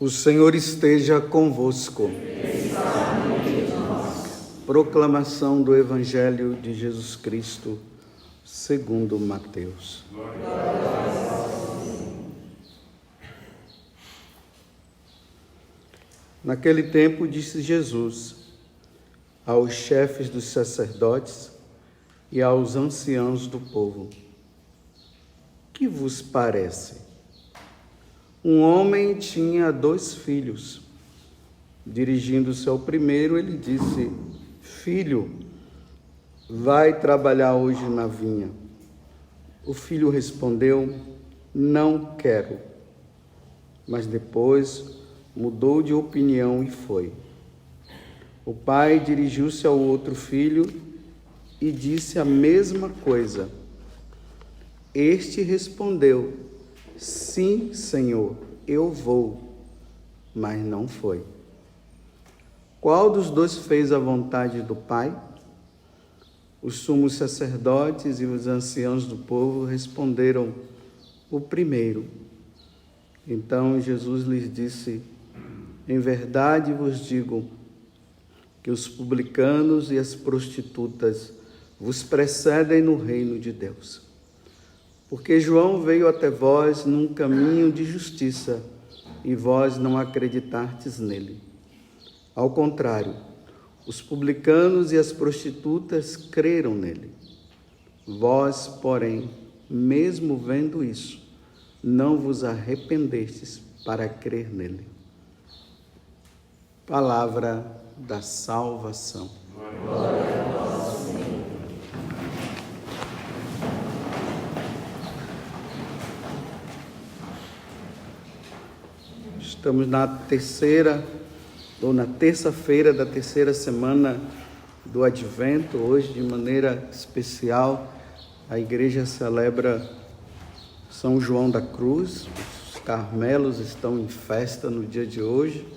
O Senhor esteja convosco. Proclamação do Evangelho de Jesus Cristo, segundo Mateus. Naquele tempo disse Jesus aos chefes dos sacerdotes e aos anciãos do povo: que vos parece? Um homem tinha 2 filhos. Dirigindo-se ao primeiro, ele disse: Filho, vai trabalhar hoje na vinha. O filho respondeu: Não quero. Mas depois mudou de opinião e foi. O pai dirigiu-se ao outro filho e disse a mesma coisa. Este respondeu: Sim, Senhor, eu vou. Mas não foi. Qual dos 2 fez a vontade do Pai? Os sumos sacerdotes e os anciãos do povo responderam: o primeiro. Então Jesus lhes disse: em verdade vos digo que os publicanos e as prostitutas vos precedem no reino de Deus. Porque João veio até vós num caminho de justiça e vós não acreditastes nele. Ao contrário, os publicanos e as prostitutas creram nele. Vós, porém, mesmo vendo isso, não vos arrependestes para crer nele. Palavra da salvação. Glória a vós, Senhor. Estamos na terça-feira da terceira semana do Advento. Hoje, de maneira especial, a igreja celebra São João da Cruz. Os Carmelos estão em festa no dia de hoje,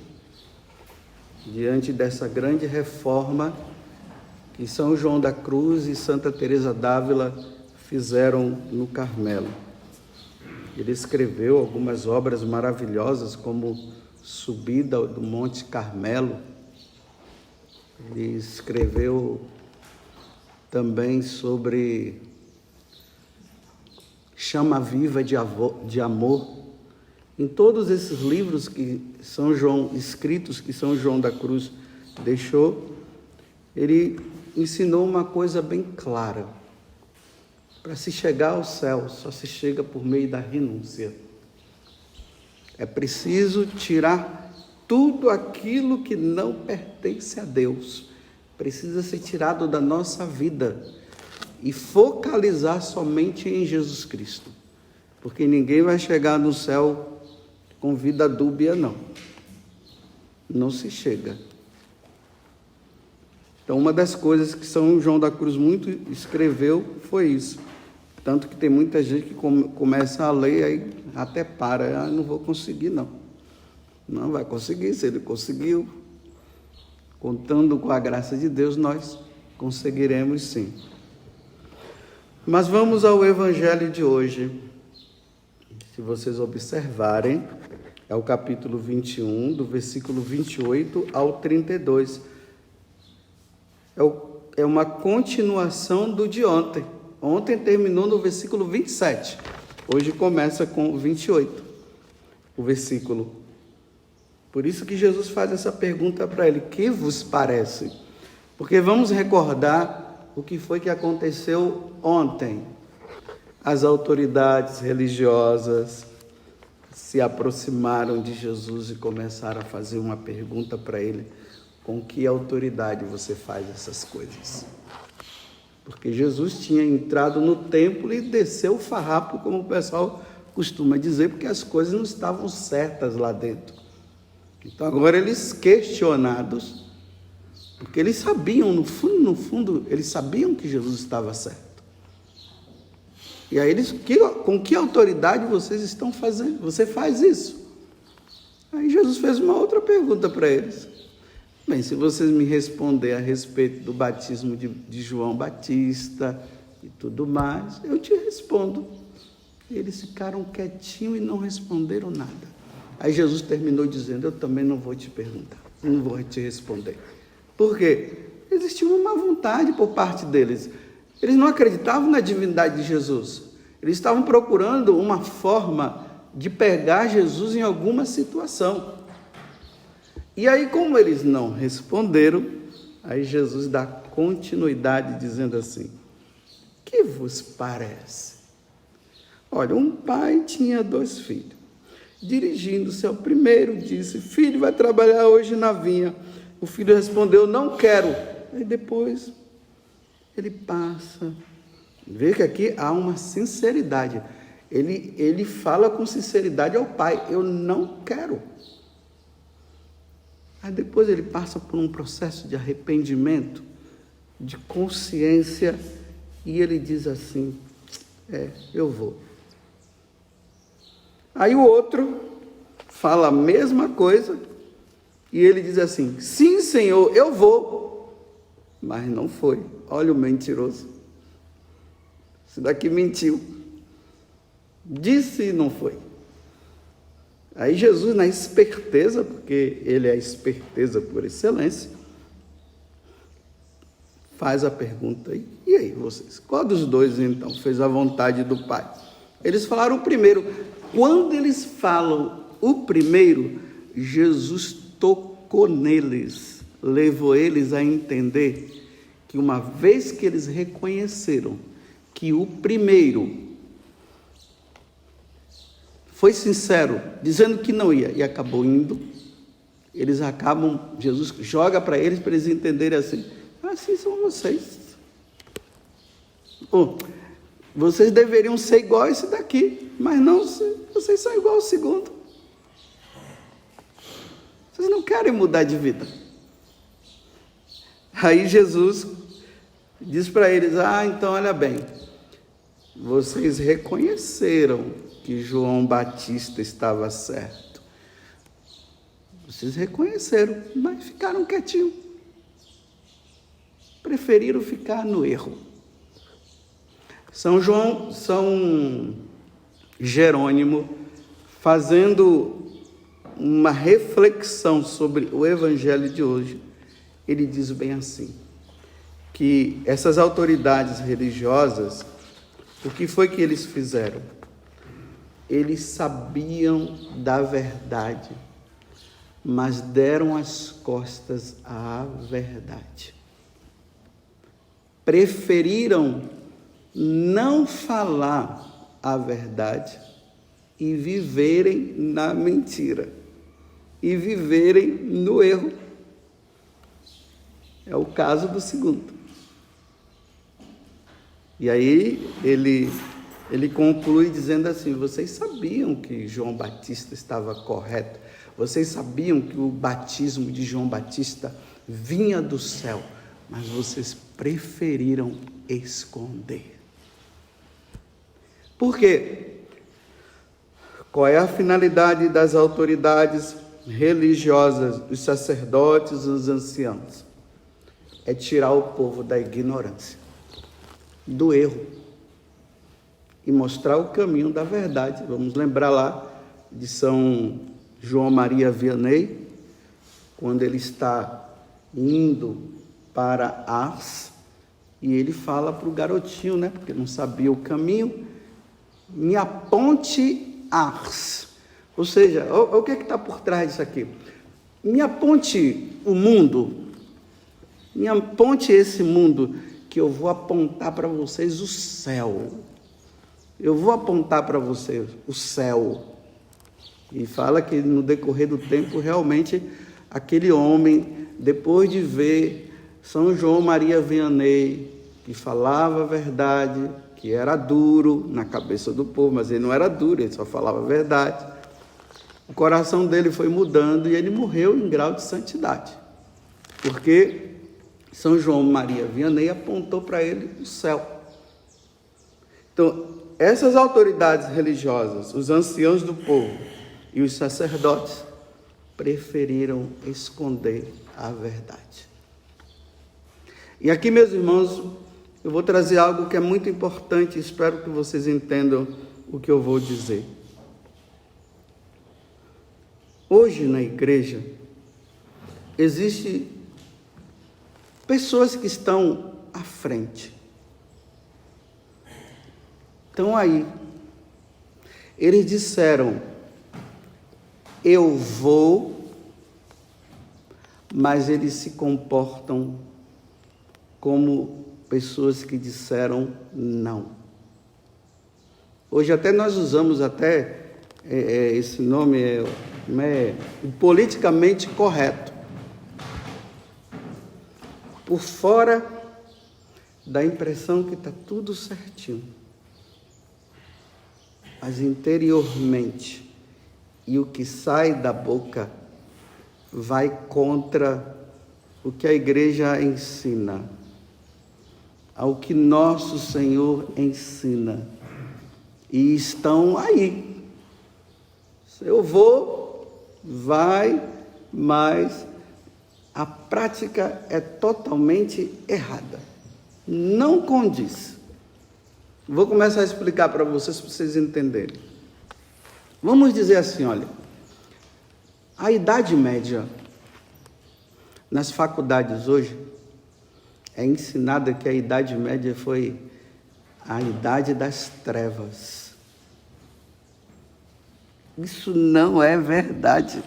diante dessa grande reforma que São João da Cruz e Santa Teresa d'Ávila fizeram no Carmelo. Ele escreveu algumas obras maravilhosas, como Subida do Monte Carmelo. Ele escreveu também sobre Chama Viva de Amor. Em todos esses livros que São João, escritos que São João da Cruz deixou, ele ensinou uma coisa bem clara. Para se chegar ao céu, só se chega por meio da renúncia. É preciso tirar tudo aquilo que não pertence a Deus. Precisa ser tirado da nossa vida e focalizar somente em Jesus Cristo. Porque ninguém vai chegar no céu com vida dúbia, não. Não se chega. Então, uma das coisas que São João da Cruz muito escreveu foi isso. Tanto que tem muita gente que começa a ler, aí até para, não vou conseguir não. Não vai conseguir, se ele conseguiu, contando com a graça de Deus, nós conseguiremos sim. Mas vamos ao Evangelho de hoje. Se vocês observarem, é o capítulo 21, do versículo 28 ao 32. É uma continuação do de ontem. Ontem terminou no versículo 27. Hoje começa com o 28, o versículo. Por isso que Jesus faz essa pergunta para ele: que vos parece? Porque vamos recordar o que foi que aconteceu ontem. As autoridades religiosas se aproximaram de Jesus e começaram a fazer uma pergunta para ele: com que autoridade você faz essas coisas? Porque Jesus tinha entrado no templo e desceu o farrapo, como o pessoal costuma dizer, porque as coisas não estavam certas lá dentro. Então agora eles questionados, porque eles sabiam, no fundo, eles sabiam que Jesus estava certo. E aí eles: com que autoridade vocês estão fazendo? Você faz isso? Aí Jesus fez uma outra pergunta para eles: bem, se vocês me responder a respeito do batismo de João Batista e tudo mais, eu te respondo. Eles ficaram quietinhos e não responderam nada. Aí Jesus terminou dizendo: eu também não vou te perguntar, não vou te responder. Por quê? Existia uma má vontade por parte deles. Eles não acreditavam na divindade de Jesus. Eles estavam procurando uma forma de pegar Jesus em alguma situação. E aí, como eles não responderam, aí Jesus dá continuidade dizendo assim: que vos parece? Olha, um pai tinha 2 filhos. Dirigindo-se ao primeiro, disse: filho, vai trabalhar hoje na vinha. O filho respondeu: não quero. Aí depois ele passa. Vê que aqui há uma sinceridade. Ele fala com sinceridade ao pai: eu não quero. Aí depois ele passa por um processo de arrependimento, de consciência, e ele diz assim: eu vou. Aí o outro fala a mesma coisa, e ele diz assim: sim, Senhor, eu vou. Mas não foi. Olha o mentiroso. Esse daqui mentiu. Disse e não foi. Aí Jesus, na esperteza, porque ele é a esperteza por excelência, faz a pergunta: e aí vocês? Qual dos 2 então fez a vontade do Pai? Eles falaram o primeiro. Quando eles falam o primeiro, Jesus tocou neles, levou eles a entender que uma vez que eles reconheceram que o primeiro foi sincero, dizendo que não ia, e acabou indo, eles acabam, Jesus joga para eles entenderem assim: assim são vocês. Vocês deveriam ser igual a esse daqui, mas não, vocês são igual ao segundo. Vocês não querem mudar de vida. Aí Jesus diz para eles: então olha bem, vocês reconheceram que João Batista estava certo. Vocês reconheceram, mas ficaram quietinhos. Preferiram ficar no erro. São Jerônimo, fazendo uma reflexão sobre o evangelho de hoje, ele diz bem assim, que essas autoridades religiosas, o que foi que eles fizeram? Eles sabiam da verdade, mas deram as costas à verdade. Preferiram não falar a verdade e viverem na mentira, e viverem no erro. É o caso do segundo. E aí ele conclui dizendo assim: vocês sabiam que João Batista estava correto, vocês sabiam que o batismo de João Batista vinha do céu, mas vocês preferiram esconder. Por quê? Qual é a finalidade das autoridades religiosas, dos sacerdotes, dos anciãos? É tirar o povo da ignorância, do erro, e mostrar o caminho da verdade. Vamos lembrar lá de São João Maria Vianney, quando ele está indo para Ars, e ele fala para o garotinho, porque não sabia o caminho: me aponte Ars. Ou seja, o que está por trás disso aqui? Me aponte o mundo, me aponte esse mundo, que eu vou apontar para vocês o céu. Eu vou apontar para vocês o céu. E fala que no decorrer do tempo, realmente, aquele homem, depois de ver São João Maria Vianney, que falava a verdade, que era duro na cabeça do povo, mas ele não era duro, ele só falava a verdade. O coração dele foi mudando e ele morreu em grau de santidade, porque São João Maria Vianney apontou para ele o céu. Então, essas autoridades religiosas, os anciãos do povo e os sacerdotes, preferiram esconder a verdade. E aqui, meus irmãos, eu vou trazer algo que é muito importante, espero que vocês entendam o que eu vou dizer. Hoje na igreja, existem pessoas que estão à frente. Estão aí. Eles disseram, eu vou, mas eles se comportam como pessoas que disseram não. Hoje até nós usamos esse nome, o politicamente correto. Por fora, dá a impressão que está tudo certinho. Mas interiormente, e o que sai da boca vai contra o que a igreja ensina, ao que nosso Senhor ensina. E estão aí. Eu vou, vai, mas a prática é totalmente errada. Não condiz. Vou começar a explicar para vocês entenderem. Vamos dizer assim, olha, a Idade Média, nas faculdades hoje, é ensinada que a Idade Média foi a Idade das Trevas. Isso não é verdade.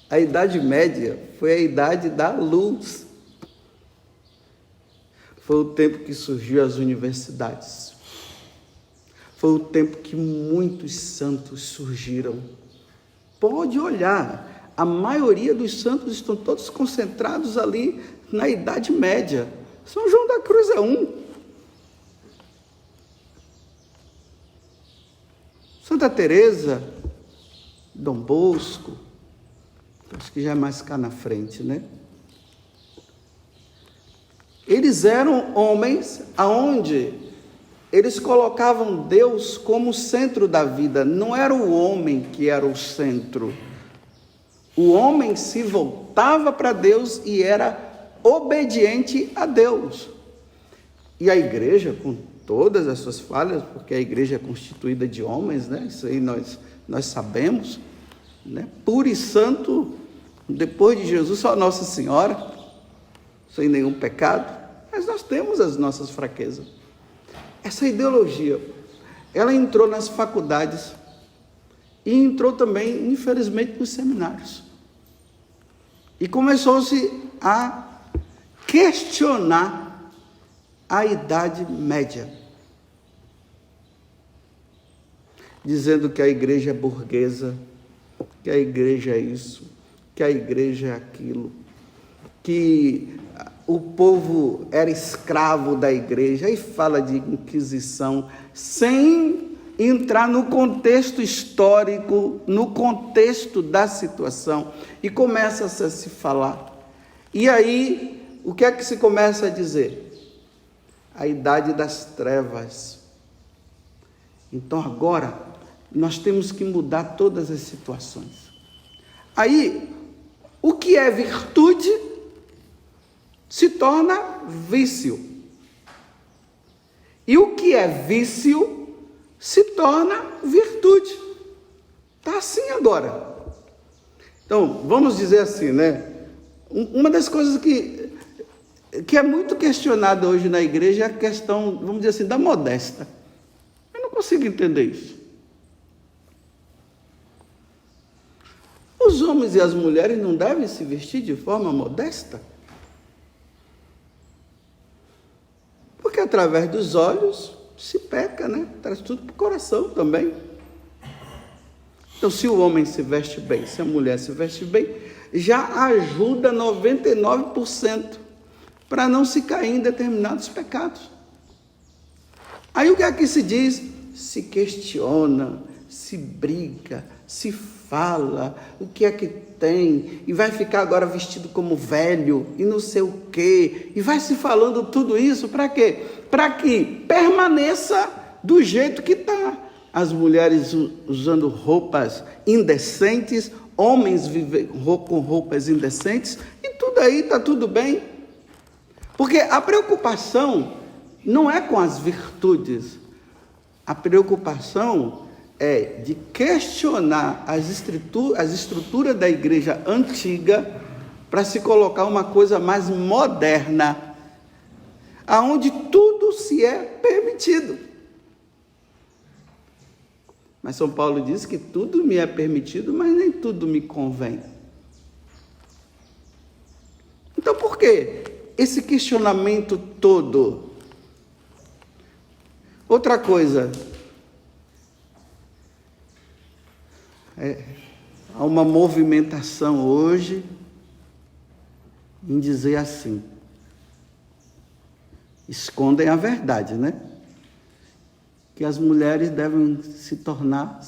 A Idade Média foi a Idade da Luz. Foi o tempo que surgiu as universidades. Foi o tempo que muitos santos surgiram. Pode olhar, a maioria dos santos estão todos concentrados ali na Idade Média. São João da Cruz é um. Santa Teresa, Dom Bosco, acho que já é mais cá na frente, né? Eles eram homens aonde eles colocavam Deus como centro da vida. Não era o homem que era o centro. O homem se voltava para Deus e era obediente a Deus. E a igreja, com todas as suas falhas, porque a igreja é constituída de homens, né? Isso aí nós sabemos, né? Puro e santo, depois de Jesus, só Nossa Senhora, sem nenhum pecado, mas nós temos as nossas fraquezas. Essa ideologia, ela entrou nas faculdades e entrou também, infelizmente, nos seminários. E começou-se a questionar a Idade Média, dizendo que a igreja é burguesa, que a igreja é isso, que a igreja é aquilo, que o povo era escravo da igreja, e fala de Inquisição, sem entrar no contexto histórico, no contexto da situação, e começa a se falar. E aí, o que é que se começa a dizer? A Idade das Trevas. Então agora, nós temos que mudar todas as situações. Aí, o que é virtude se torna vício. E o que é vício se torna virtude. Está assim agora. Então, vamos dizer assim, né? Uma das coisas que é muito questionada hoje na igreja é a questão, vamos dizer assim, da modesta. Eu não consigo entender isso. Os homens e as mulheres não devem se vestir de forma modesta? Porque através dos olhos se peca, né? Traz tudo para o coração também. Então, se o homem se veste bem, se a mulher se veste bem, já ajuda 99% para não se cair em determinados pecados. Aí o que é que se diz? Se questiona, se briga, se fala, o que é que tem, e vai ficar agora vestido como velho, e não sei o quê, e vai se falando tudo isso, para quê? Para que permaneça do jeito que está. As mulheres usando roupas indecentes, homens com roupas indecentes, e tudo aí está tudo bem. Porque a preocupação não é com as virtudes, a preocupação é de questionar as estruturas da igreja antiga para se colocar uma coisa mais moderna, aonde tudo se é permitido. Mas São Paulo diz que tudo me é permitido, mas nem tudo me convém. Então, por que esse questionamento todo? Outra coisa, há uma movimentação hoje em dizer assim, escondem a verdade, né? Que as mulheres devem se tornar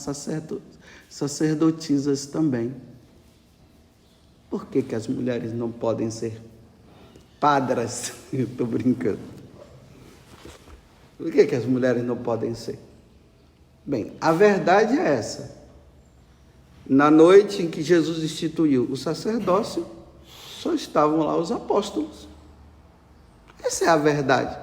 sacerdotisas também. Por que as mulheres não podem ser padras? Eu estou brincando. Por que as mulheres não podem ser? Bem, a verdade é essa. Na noite em que Jesus instituiu o sacerdócio, só estavam lá os apóstolos. Essa é a verdade.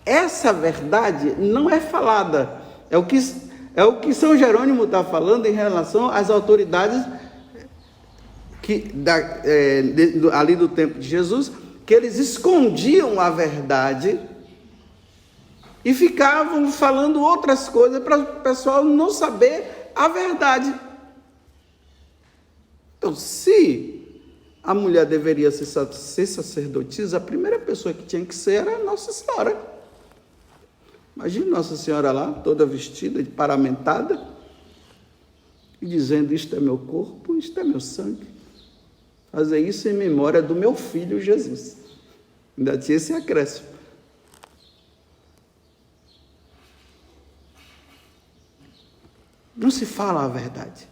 Essa verdade não é falada. É o que São Jerônimo está falando em relação às autoridades ali do tempo de Jesus, que eles escondiam a verdade e ficavam falando outras coisas para o pessoal não saber a verdade. Então, se a mulher deveria ser sacerdotisa, a primeira pessoa que tinha que ser era Nossa Senhora. Imagine Nossa Senhora lá, toda vestida, paramentada, e dizendo, isto é meu corpo, isto é meu sangue. Fazer isso em memória do meu filho Jesus. Ainda tinha esse acréscimo. Não se fala a verdade.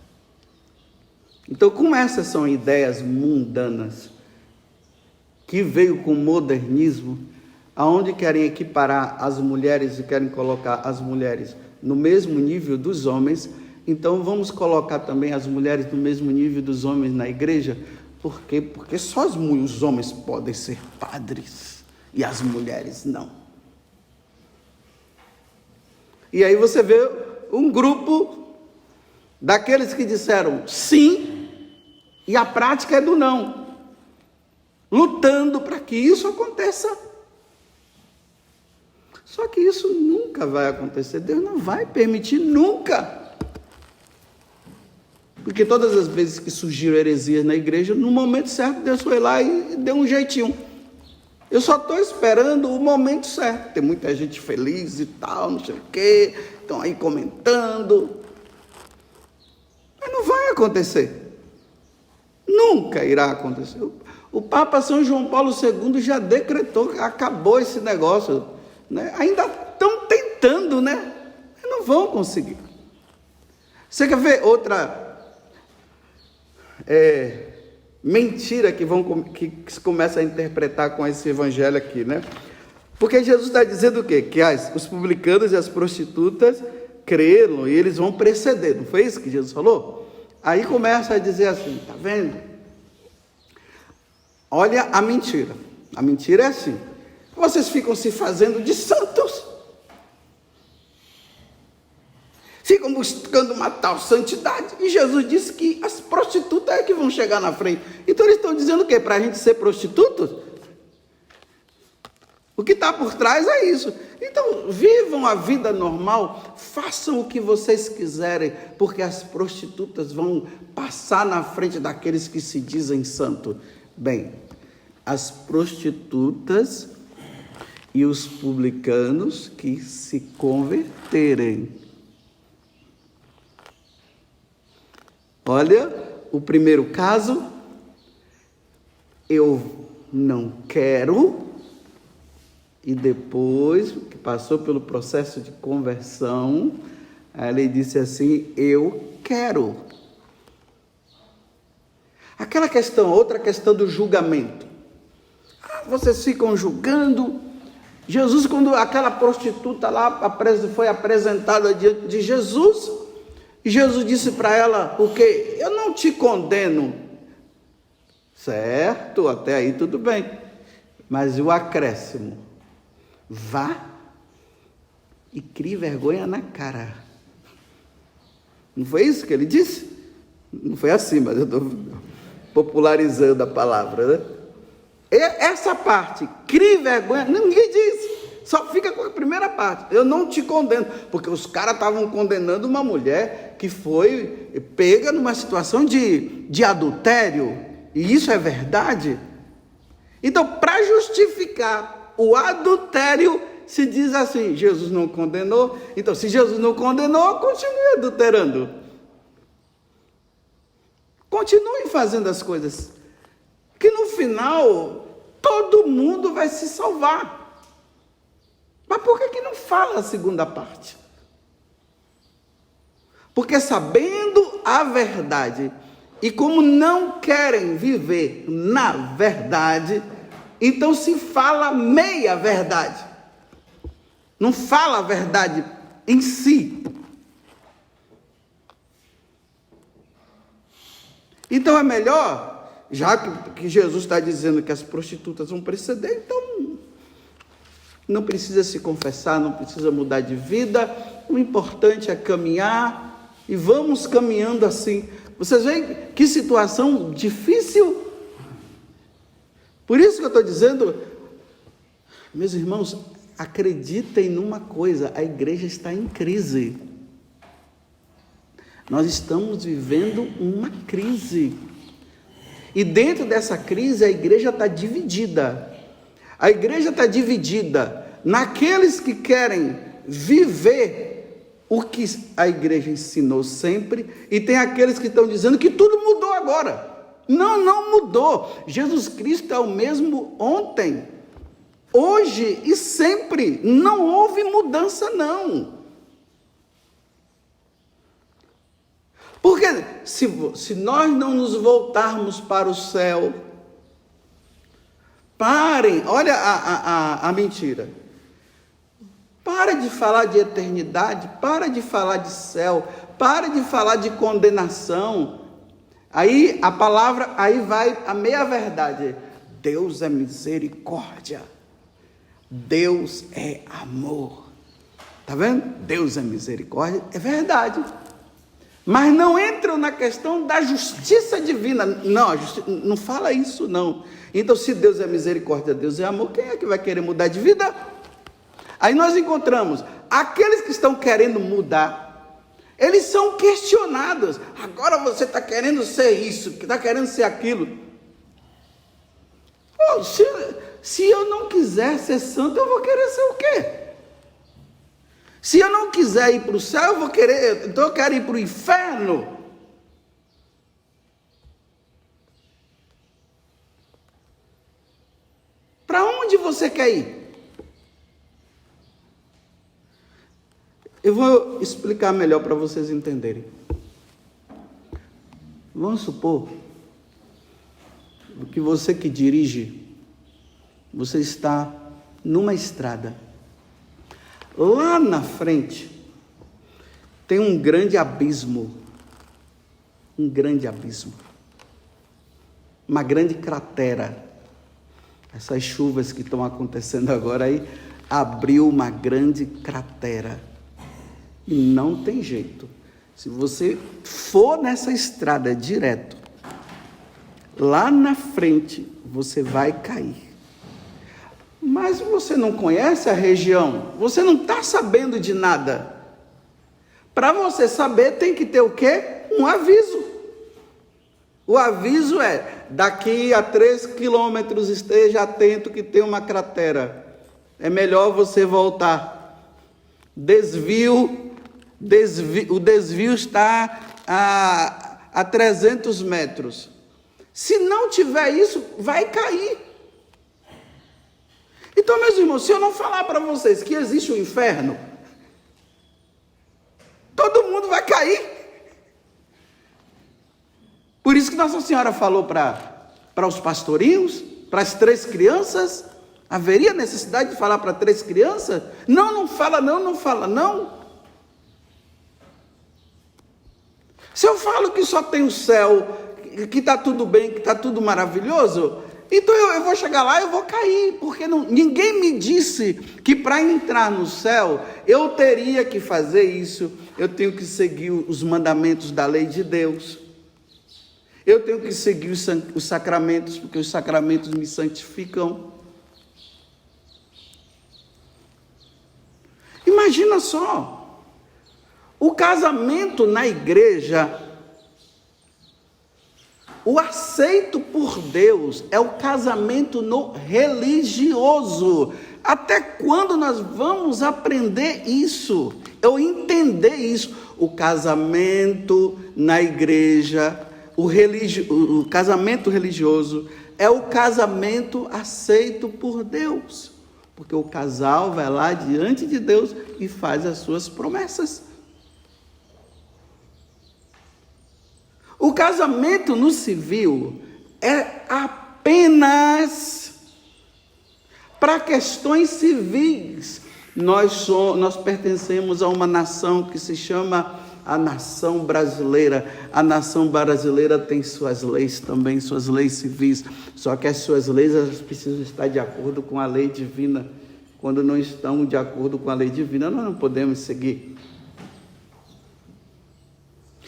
Então, como essas são ideias mundanas, que veio com o modernismo, aonde querem equiparar as mulheres e querem colocar as mulheres no mesmo nível dos homens, então vamos colocar também as mulheres no mesmo nível dos homens na igreja. Por quê? Porque só os homens podem ser padres e as mulheres não. E aí você vê um grupo daqueles que disseram sim e a prática é do não, lutando para que isso aconteça. Só que isso nunca vai acontecer. Deus não vai permitir nunca. Porque todas as vezes que surgiram heresias na igreja, no momento certo, Deus foi lá e deu um jeitinho. Eu só estou esperando o momento certo. Tem muita gente feliz e tal, não sei o quê, estão aí comentando. Mas não vai acontecer. Nunca irá acontecer. O Papa São João Paulo II já decretou que acabou esse negócio, né? Ainda estão tentando, né? Mas não vão conseguir. Você quer ver outra mentira que se começa a interpretar com esse evangelho aqui, né? Porque Jesus está dizendo o quê? Que os publicanos e as prostitutas creram e eles vão preceder. Não foi isso que Jesus falou? Aí começa a dizer assim, tá vendo? Olha a mentira. A mentira é assim. Vocês ficam se fazendo de santos. Ficam buscando uma tal santidade. E Jesus disse que as prostitutas é que vão chegar na frente. Então eles estão dizendo o quê? Para a gente ser prostitutos? O que está por trás é isso. Então, vivam a vida normal, façam o que vocês quiserem, porque as prostitutas vão passar na frente daqueles que se dizem santos. Bem, as prostitutas e os publicanos que se converterem. Olha, o primeiro caso, eu não quero. E depois que passou pelo processo de conversão, ele disse assim, eu quero. Aquela questão, outra questão do julgamento. Vocês ficam julgando. Jesus, quando aquela prostituta lá foi apresentada diante de Jesus, Jesus disse para ela, porque eu não te condeno. Certo, até aí tudo bem. Mas o acréscimo. Vá e crie vergonha na cara. Não foi isso que ele disse? Não foi assim, mas eu estou popularizando a palavra, né? Essa parte, crie vergonha, ninguém diz. Só fica com a primeira parte. Eu não te condeno. Porque os caras estavam condenando uma mulher que foi pega numa situação de adultério. E isso é verdade. Então, para justificar o adultério, se diz assim: Jesus não condenou. Então, se Jesus não condenou, continue adulterando. Continue fazendo as coisas. Que no final, todo mundo vai se salvar. Mas por que não fala a segunda parte? Porque sabendo a verdade, e como não querem viver na verdade, então se fala meia verdade. Não fala a verdade em si. Então é melhor, já que Jesus está dizendo que as prostitutas vão preceder, então não precisa se confessar, não precisa mudar de vida, o importante é caminhar, e vamos caminhando assim. Vocês veem que situação difícil? Por isso que eu estou dizendo, meus irmãos, acreditem numa coisa, a igreja está em crise. Nós estamos vivendo uma crise. E dentro dessa crise a igreja está dividida. A igreja está dividida naqueles que querem viver o que a igreja ensinou sempre, e tem aqueles que estão dizendo que tudo mudou agora. Não, não mudou. Jesus Cristo é o mesmo ontem, hoje e sempre. Não houve mudança, não. Porque se nós não nos voltarmos para o céu, parem, olha a mentira. Para de falar de eternidade, para de falar de céu, para de falar de condenação. Aí a palavra, aí vai a meia verdade. Deus é misericórdia. Deus é amor. Está vendo? Deus é misericórdia, é verdade. Mas não entram na questão da justiça divina. Não, não fala isso não. Então, se Deus é misericórdia, Deus é amor, quem é que vai querer mudar de vida? Aí nós encontramos aqueles que estão querendo mudar, eles são questionados. Agora você está querendo ser isso, está querendo ser aquilo. Oh, se eu não quiser ser santo, eu vou querer ser o quê? Se eu não quiser ir para o céu, eu vou querer, então eu quero ir para o inferno. Para onde você quer ir? Eu vou explicar melhor para vocês entenderem. Vamos supor que você que dirige, você está numa estrada. Lá na frente tem um grande abismo, uma grande cratera. Essas chuvas que estão acontecendo agora aí, abriu uma grande cratera. E não tem jeito. Se você for nessa estrada direto, lá na frente você vai cair. Mas você não conhece a região, você não está sabendo de nada. Para você saber, tem que ter o quê? Um aviso. O aviso é: daqui a 3 quilômetros esteja atento que tem uma cratera. É melhor você voltar. O desvio está a 300 metros. Se não tiver isso, vai cair. Então, meus irmãos, se eu não falar para vocês que existe o inferno, todo mundo vai cair. Por isso que Nossa Senhora falou para os pastorinhos, para as 3 crianças, haveria necessidade de falar para 3 crianças? Não fala não. Se eu falo que só tem o céu, que está tudo bem, que está tudo maravilhoso, então eu vou chegar lá e eu vou cair, porque ninguém me disse que para entrar no céu eu teria que fazer isso, eu tenho que seguir os mandamentos da lei de Deus. Eu tenho que seguir os sacramentos, porque os sacramentos me santificam. Imagina só, o casamento na igreja, o aceito por Deus é o casamento no religioso. Até quando nós vamos aprender isso? Eu entender isso. O casamento na igreja, o casamento religioso é o casamento aceito por Deus. Porque o casal vai lá diante de Deus e faz as suas promessas. O casamento no civil é apenas para questões civis. Nós pertencemos a uma nação que se chama a nação brasileira. A nação brasileira tem suas leis também, suas leis civis. Só que as suas leis elas precisam estar de acordo com a lei divina. Quando não estão de acordo com a lei divina, nós não podemos seguir.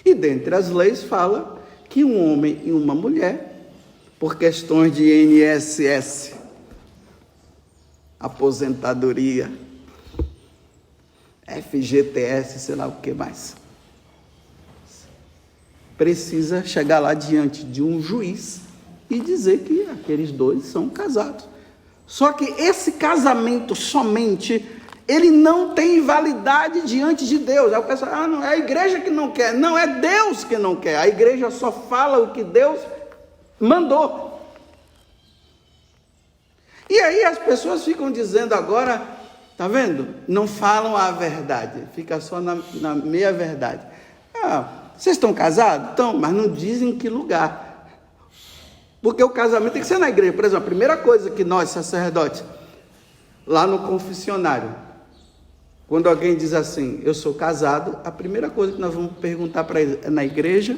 E dentre as leis fala que um homem e uma mulher, por questões de INSS, aposentadoria, FGTS, sei lá o que mais, precisa chegar lá diante de um juiz e dizer que aqueles dois são casados. Só que esse casamento somente, ele não tem validade diante de Deus. Aí o pessoal, não é a igreja que não quer. Não, é Deus que não quer. A igreja só fala o que Deus mandou. E aí as pessoas ficam dizendo agora, tá vendo? Não falam a verdade, fica só na meia verdade. Vocês estão casados? Estão, mas não dizem em que lugar. Porque o casamento tem que ser na igreja. Por exemplo, a primeira coisa que nós, sacerdotes, lá no confessionário, quando alguém diz assim, eu sou casado, a primeira coisa que nós vamos perguntar para ele é na igreja.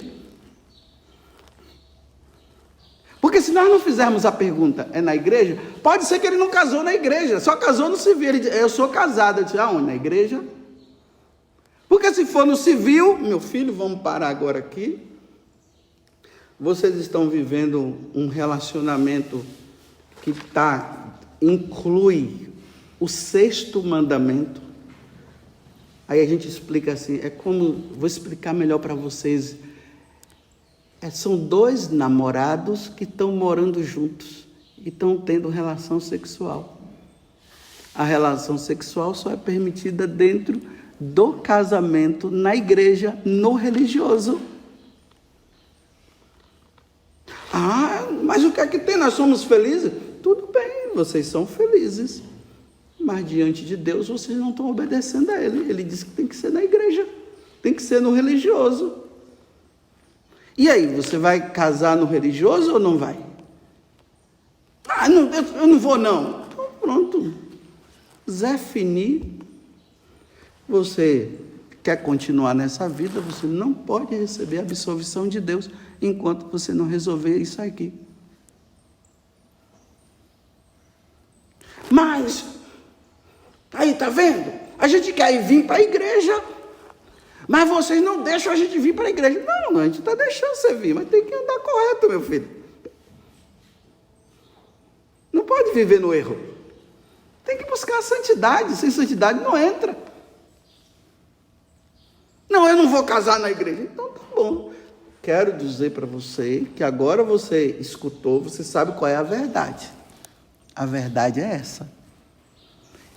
Porque se nós não fizermos a pergunta, é na igreja, pode ser que ele não casou na igreja, só casou no civil. Ele diz, eu sou casado. Eu disse, aonde? Na igreja? Porque se for no civil, meu filho, vamos parar agora aqui. Vocês estão vivendo um relacionamento que inclui o 6º mandamento. Aí a gente explica assim, vou explicar melhor para vocês. São 2 namorados que estão morando juntos e estão tendo relação sexual. A relação sexual só é permitida dentro do casamento, na igreja, no religioso. Mas o que é que tem? Nós somos felizes? Tudo bem, vocês são felizes. Mas diante de Deus, vocês não estão obedecendo a Ele. Ele disse que tem que ser na igreja, tem que ser no religioso. E aí, você vai casar no religioso ou não vai? Eu não vou não. Então, pronto. Zé Fini, você quer continuar nessa vida, você não pode receber a absolvição de Deus enquanto você não resolver isso aqui. Mas, aí, tá vendo? A gente quer vir para a igreja, mas vocês não deixam a gente vir para a igreja. Não, a gente está deixando você vir, mas tem que andar correto, meu filho. Não pode viver no erro. Tem que buscar a santidade, sem santidade não entra. Não, eu não vou casar na igreja. Então tá bom. Quero dizer para você que agora você escutou, você sabe qual é a verdade. A verdade é essa.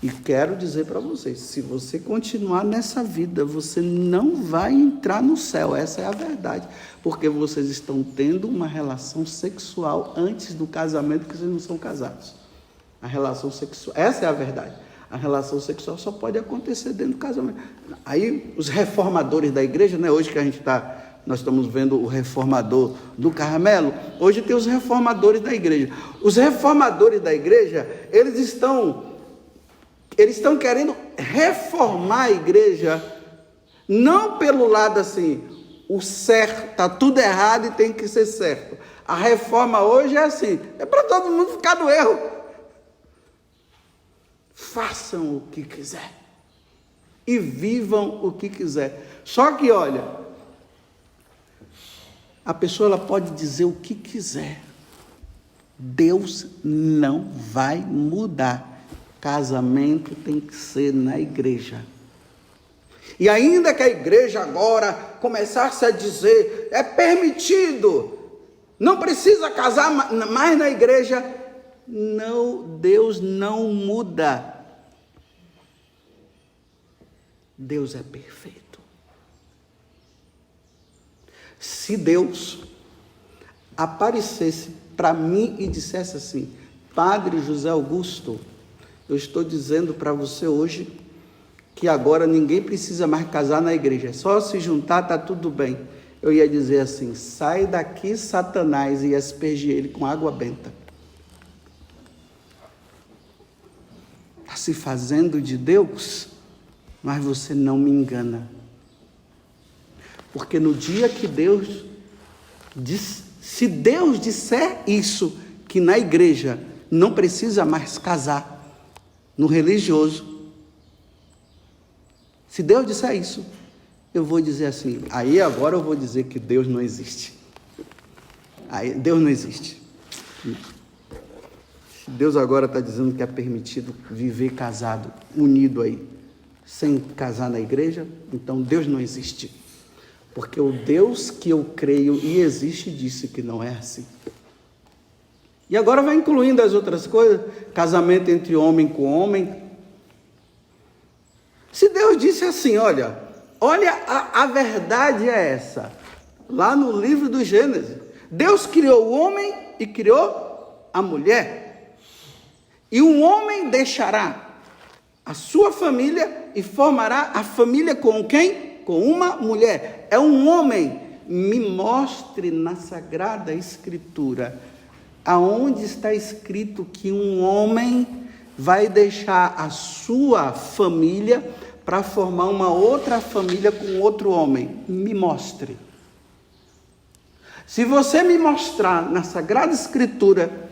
E quero dizer para vocês, se você continuar nessa vida, você não vai entrar no céu. Essa é a verdade. Porque vocês estão tendo uma relação sexual antes do casamento, que vocês não são casados. A relação sexual, essa é a verdade. A relação sexual só pode acontecer dentro do casamento. Aí os reformadores da igreja, né? Hoje que nós estamos vendo o reformador do Carmelo, hoje tem os reformadores da igreja. Os reformadores da igreja, eles estão querendo reformar a igreja, não pelo lado assim, o certo, está tudo errado e tem que ser certo. A reforma hoje é assim, é para todo mundo ficar no erro. Façam o que quiser. e vivam o que quiser. Só que, olha, a pessoa ela pode dizer o que quiser. Deus não vai mudar. Casamento tem que ser na igreja. E ainda que a igreja agora começasse a dizer, é permitido, não precisa casar mais na igreja. Não, Deus não muda. Deus é perfeito. Se Deus aparecesse para mim e dissesse assim, Padre José Augusto, eu estou dizendo para você hoje que agora ninguém precisa mais casar na igreja, é só se juntar, está tudo bem. Eu ia dizer assim, sai daqui Satanás, e aspergir ele com água benta. Está se fazendo de Deus, mas você não me engana. Porque no dia que Deus diz, se Deus disser isso, que na igreja não precisa mais casar, no religioso, se Deus disser isso, eu vou dizer assim, aí agora eu vou dizer que Deus não existe. Aí Deus não existe. Deus agora está dizendo que é permitido viver casado, unido aí, sem casar na igreja, então Deus não existe. Porque o Deus que eu creio e existe disse que não é assim. E agora vai incluindo as outras coisas, casamento entre homem com homem. Se Deus disse assim, olha, a verdade é essa, lá no livro do Gênesis, Deus criou o homem e criou a mulher. E um homem deixará a sua família e formará a família com quem? Com uma mulher. É um homem. Me mostre na Sagrada Escritura aonde está escrito que um homem vai deixar a sua família para formar uma outra família com outro homem. Me mostre. Se você me mostrar na Sagrada Escritura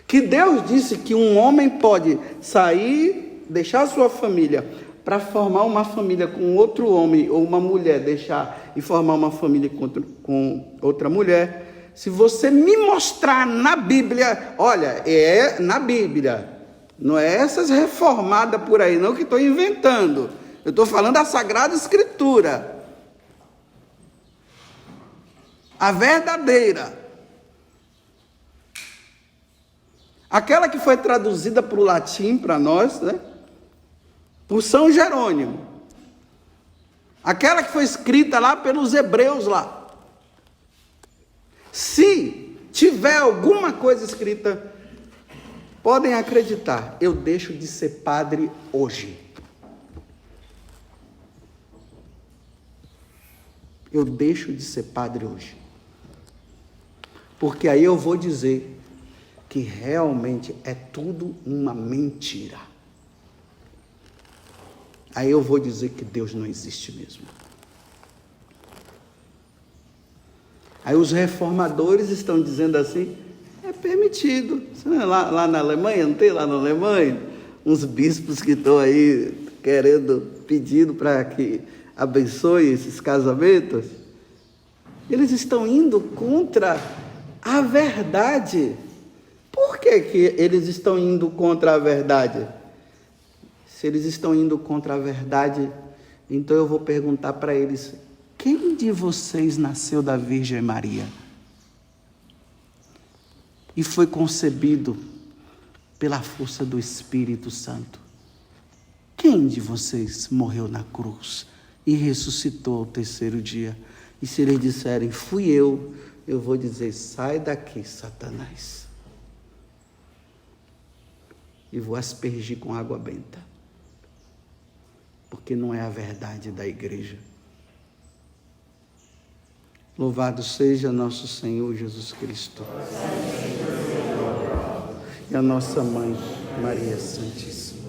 que Deus disse que um homem pode sair, deixar a sua família para formar uma família com outro homem, ou uma mulher deixar e formar uma família com outra mulher, se você me mostrar na Bíblia, olha, é na Bíblia, não é essas reformadas por aí não que estou inventando, eu estou falando da Sagrada Escritura, a verdadeira, aquela que foi traduzida para o latim para nós, né? Por São Jerônimo, aquela que foi escrita lá pelos hebreus lá. Se tiver alguma coisa escrita, podem acreditar, eu deixo de ser padre hoje. Eu deixo de ser padre hoje. Porque aí eu vou dizer que realmente é tudo uma mentira. Aí eu vou dizer que Deus não existe mesmo. Aí os reformadores estão dizendo assim, é permitido. Lá na Alemanha, não tem lá na Alemanha? Uns bispos que estão aí pedindo para que abençoe esses casamentos. Eles estão indo contra a verdade. Por que eles estão indo contra a verdade? Se eles estão indo contra a verdade, então eu vou perguntar para eles, quem de vocês nasceu da Virgem Maria? E foi concebido pela força do Espírito Santo? Quem de vocês morreu na cruz e ressuscitou ao terceiro dia? E se eles disserem, fui eu vou dizer, sai daqui, Satanás. E vou aspergir com água benta. Porque não é a verdade da igreja. Louvado seja nosso Senhor Jesus Cristo. E a nossa Mãe, Maria Santíssima.